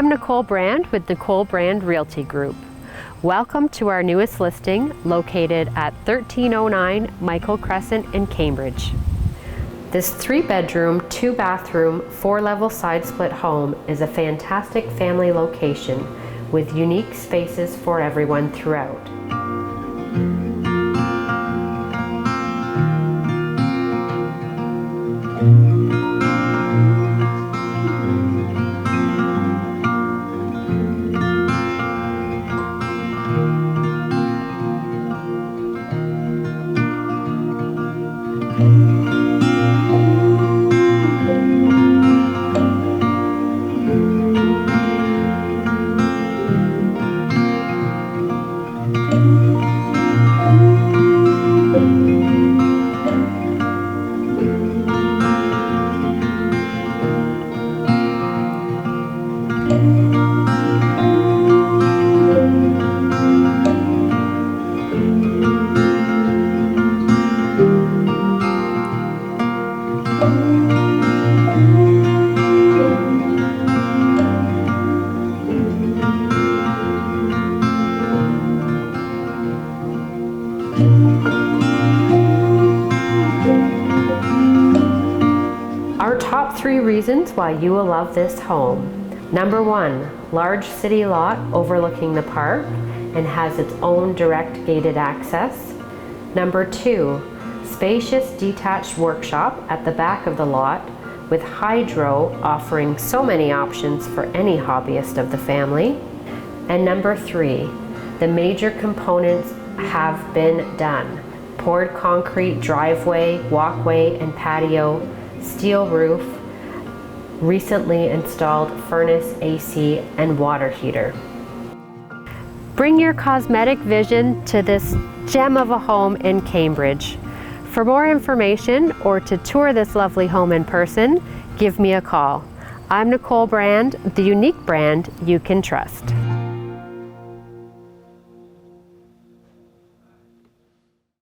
I'm Nicole Brand with Nicole Brand Realty Group. Welcome to our newest listing located at 1309 Michael Crescent in Cambridge. This 3-bedroom, 2-bathroom, 4-level side split home is a fantastic family location with unique spaces for everyone throughout. Our top 3 reasons why you will love this home. Number 1, large city lot overlooking the park and has its own direct gated access. Number 2, spacious detached workshop at the back of the lot with hydro offering so many options for any hobbyist of the family. And number 3, the major components have been done. Poured concrete driveway, walkway, and patio, steel roof, recently installed furnace, AC, and water heater. Bring your cosmetic vision to this gem of a home in Cambridge. For more information or to tour this lovely home in person, give me a call. I'm Nicole Brand, the unique brand you can trust.